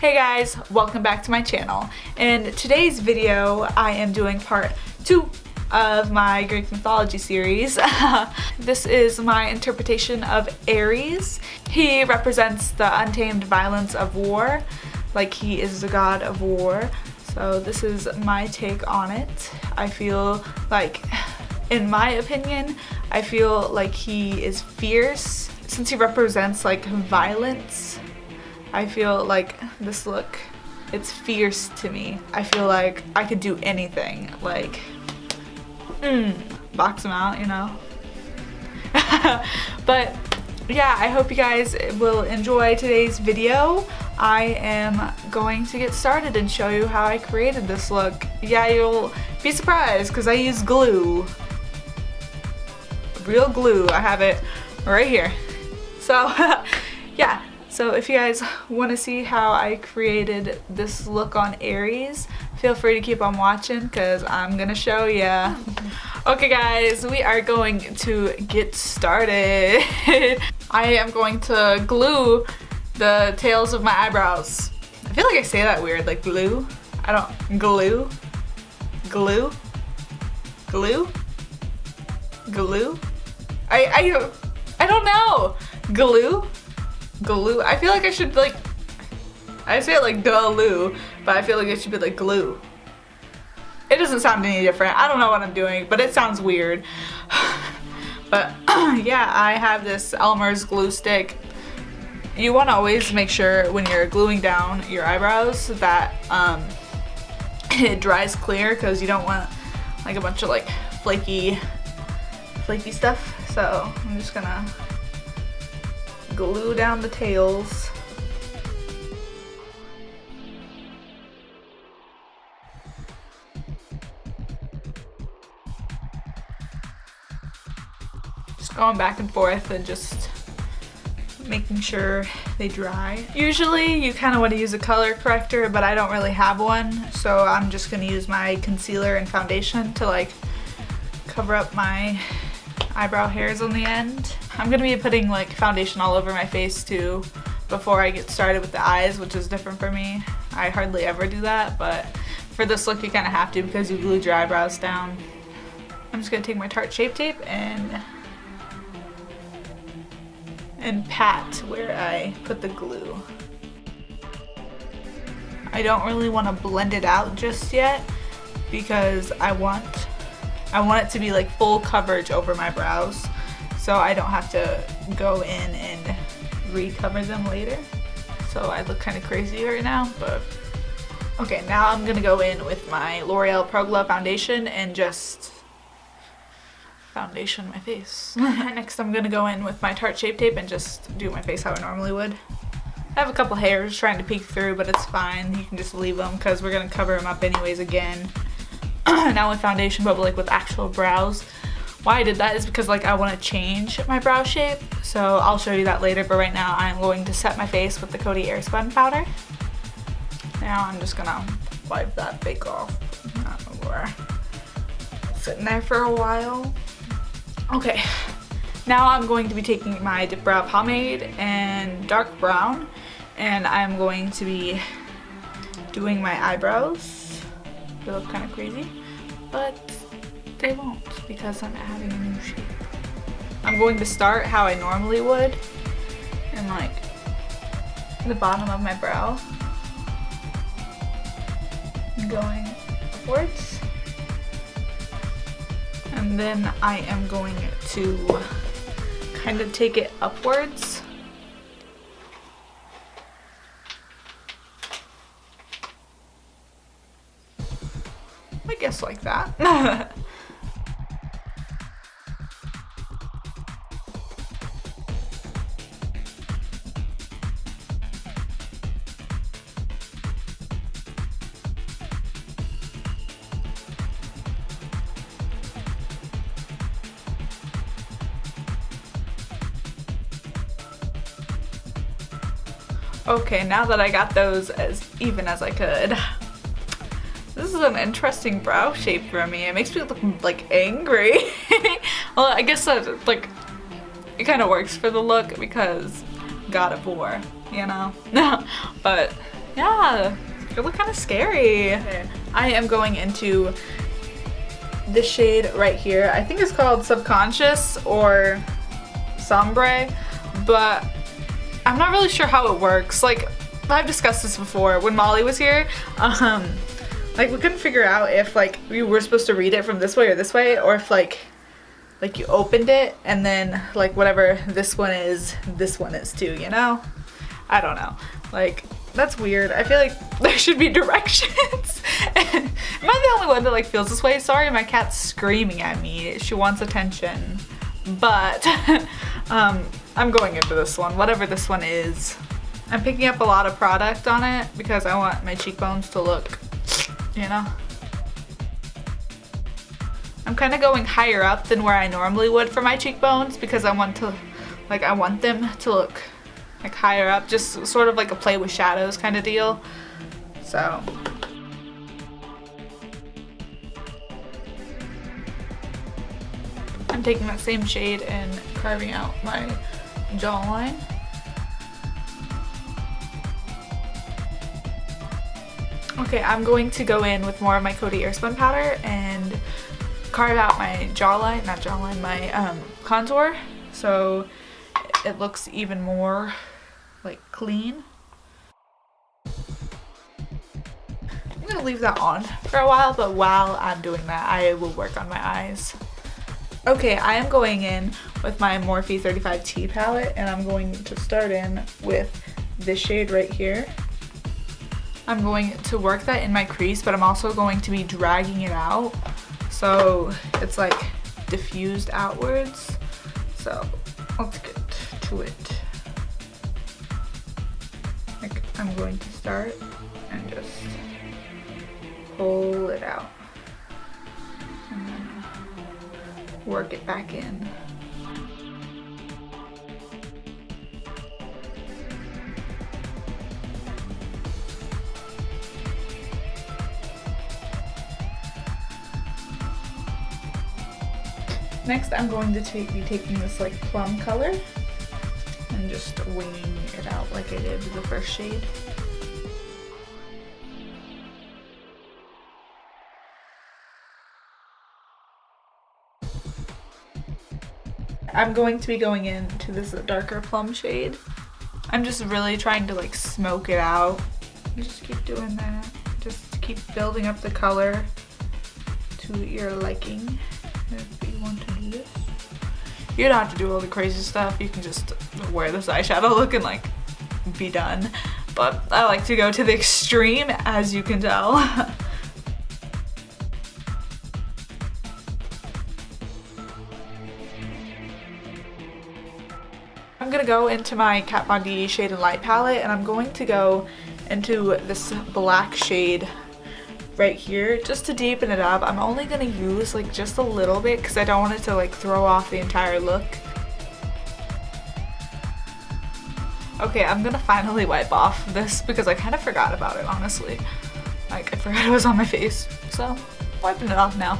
Hey guys, welcome back to my channel. In today's video, I am doing part 2 of my Greek Mythology Series. This is my interpretation of Aries. He represents the untamed violence of war, like he is the god of war. So this is my take on it. I feel like, in my opinion, I feel like he is fierce. Since he represents like violence, I feel like this look, it's fierce to me. I feel like I could do anything, like, box him out, you know? But yeah, I hope you guys will enjoy today's video. I am going to get started and show you how I created this look. Yeah, you'll be surprised because I use glue. Real glue. I have it right here. So yeah. So if you guys want to see how I created this look on Aries, feel free to keep on watching because I'm going to show ya. Okay guys, we are going to get started. I am going to glue the tails of my eyebrows. I feel like I say that weird, like glue. I don't, glue? Glue? Glue? Glue? I don't know. Glue? Glue. I feel like I should like, I say it like glue, but I feel like it should be like glue. It doesn't sound any different. I don't know what I'm doing, but it sounds weird. But yeah, I have this Elmer's glue stick. You want to always make sure when you're gluing down your eyebrows that it dries clear, because you don't want like a bunch of like flaky stuff. So I'm just gonna glue down the tails. Just going back and forth and just making sure they dry. Usually you kind of want to use a color corrector, but I don't really have one, so I'm just going to use my concealer and foundation to like cover up my eyebrow hairs on the end. I'm gonna be putting like foundation all over my face too before I get started with the eyes, which is different for me. I hardly ever do that, but for this look you kind of have to because you glued your eyebrows down. I'm just gonna take my Tarte Shape Tape and pat where I put the glue. I don't really want to blend it out just yet because I want it to be like full coverage over my brows, so I don't have to go in and recover them later. So I look kind of crazy right now, but okay, now I'm gonna go in with my L'Oreal Pro Glow foundation and just foundation my face. Next I'm gonna go in with my Tarte Shape Tape and just do my face how I normally would. I have a couple hairs trying to peek through, but it's fine. You can just leave them because we're gonna cover them up anyways again. Not with foundation, but like with actual brows. Why I did that is because like I want to change my brow shape, so I'll show you that later, but right now I'm going to set my face with the Coty Airspun powder. Now I'm just gonna wipe that bake off. We're sitting there for a while. Okay, now I'm going to be taking my Dip Brow Pomade and dark brown, and I'm going to be doing my eyebrows. They look kind of crazy, but they won't because I'm adding a new shape. I'm going to start how I normally would, in like the bottom of my brow, and going upwards, and then I am going to kind of take it upwards. I guess like that. Okay, now that I got those as even as I could, this is an interesting brow shape for me. It makes me look like angry. Well, I guess that like it kind of works for the look because God of War, you know? But Yeah, it look kind of scary. Okay. I am going into this shade right here. I think it's called Subconscious or Sombre, but I'm not really sure how it works. Like, I've discussed this before when Molly was here. Like, we couldn't figure out if like we were supposed to read it from this way or this way, or if like you opened it and then like whatever this one is too, you know? I don't know. Like, that's weird. I feel like there should be directions. Am I the only one that like feels this way? Sorry, my cat's screaming at me. She wants attention. But I'm going into this one, whatever this one is. I'm picking up a lot of product on it because I want my cheekbones to look, you know? I'm kind of going higher up than where I normally would for my cheekbones because I want them to look like higher up, just sort of like a play with shadows kind of deal. So I'm taking that same shade and carving out my jawline. Okay, I'm going to go in with more of my Coty Airspun powder and carve out my jawline, not jawline, my contour, so it looks even more like clean. I'm gonna leave that on for a while, but while I'm doing that, I will work on my eyes. Okay, I am going in with my Morphe 35T palette, and I'm going to start in with this shade right here. I'm going to work that in my crease, but I'm also going to be dragging it out so it's like diffused outwards. So let's get to it. Like, I'm going to start and just pull it out and then work it back in. Next, I'm going to be taking this like plum color and just winging it out like I did with the first shade. I'm going to be going into this darker plum shade. I'm just really trying to like smoke it out. You just keep doing that. Just keep building up the color to your liking. If you want to do this, you don't have to do all the crazy stuff. You can just wear this eyeshadow look and like be done. But I like to go to the extreme, as you can tell. I'm gonna go into my Kat Von D Shade and Light palette, and I'm going to go into this black shade right here just to deepen it up. I'm only gonna use like just a little bit because I don't want it to like throw off the entire look. Okay, I'm gonna finally wipe off this because I kind of forgot about it, honestly. Like, I forgot it was on my face, so wiping it off now.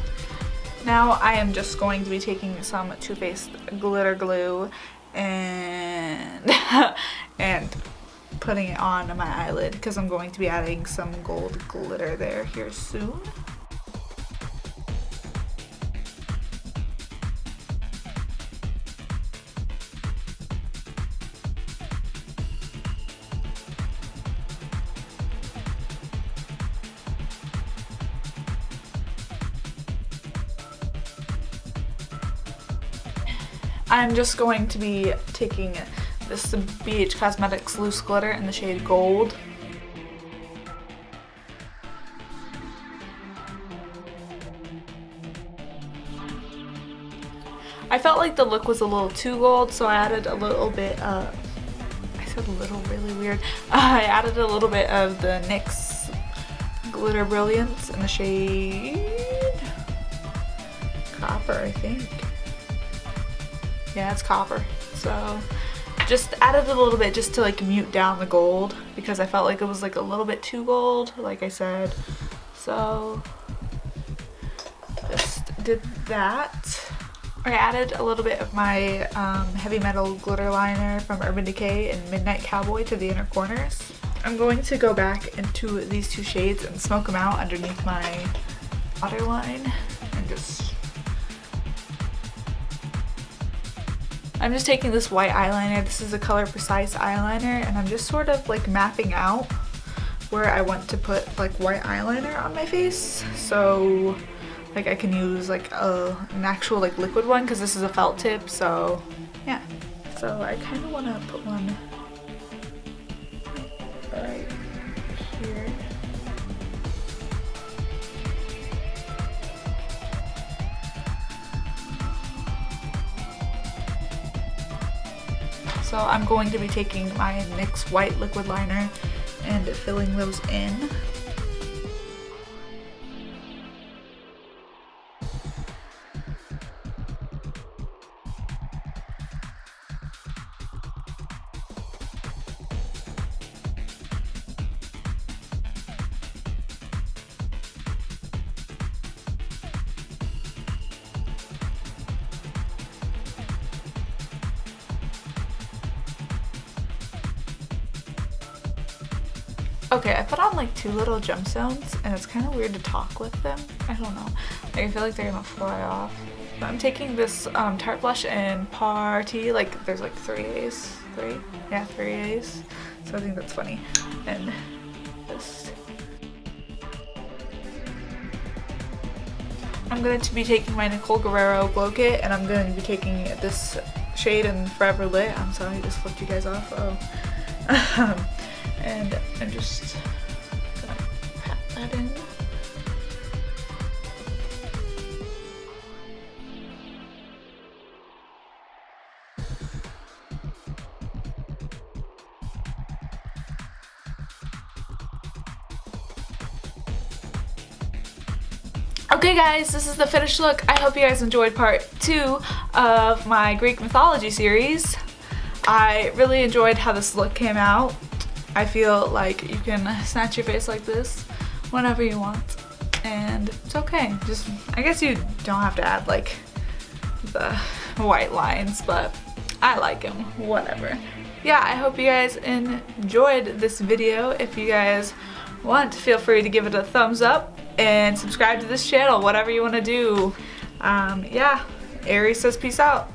Now I am just going to be taking some Too Faced glitter glue and and putting it on my eyelid because I'm going to be adding some gold glitter there here soon. I'm just going to be taking this BH Cosmetics loose glitter in the shade Gold. I felt like the look was a little too gold, so I added a little bit of, I said little, really weird. I added a little bit of the NYX Glitter Brilliance in the shade Copper, I think. Yeah, it's copper. So just added a little bit just to like mute down the gold because I felt like it was like a little bit too gold, like I said. So just did that. I added a little bit of my Heavy Metal glitter liner from Urban Decay in Midnight Cowboy to the inner corners. I'm going to go back into these two shades and smoke them out underneath my waterline and just... I'm just taking this white eyeliner. This is a Color Precise eyeliner, and I'm just sort of like mapping out where I want to put like white eyeliner on my face. So like I can use like an actual like liquid one because this is a felt tip. So yeah. So I kind of want to put one right here. So I'm going to be taking my NYX white liquid liner and filling those in. Okay, I put on like 2 little gemstones and it's kind of weird to talk with them. I don't know. Like, I feel like they're gonna fly off. But I'm taking this Tarte blush in Party. Like there's like 3 A's. 3? Yeah, 3 A's. So I think that's funny. And just... I'm going to be taking my Nicole Guerrero Glow Kit and I'm going to be taking this shade in Forever Lit. I'm sorry, I just flipped you guys off. Oh. And I'm just gonna pat that in. Okay guys, this is the finished look. I hope you guys enjoyed part 2 of my Greek Mythology series. I really enjoyed how this look came out. I feel like you can snatch your face like this whenever you want, and it's okay. Just, I guess you don't have to add like the white lines, but I like them, whatever. Yeah, I hope you guys enjoyed this video. If you guys want, feel free to give it a thumbs up and subscribe to this channel, whatever you want to do. Yeah, Aries says peace out.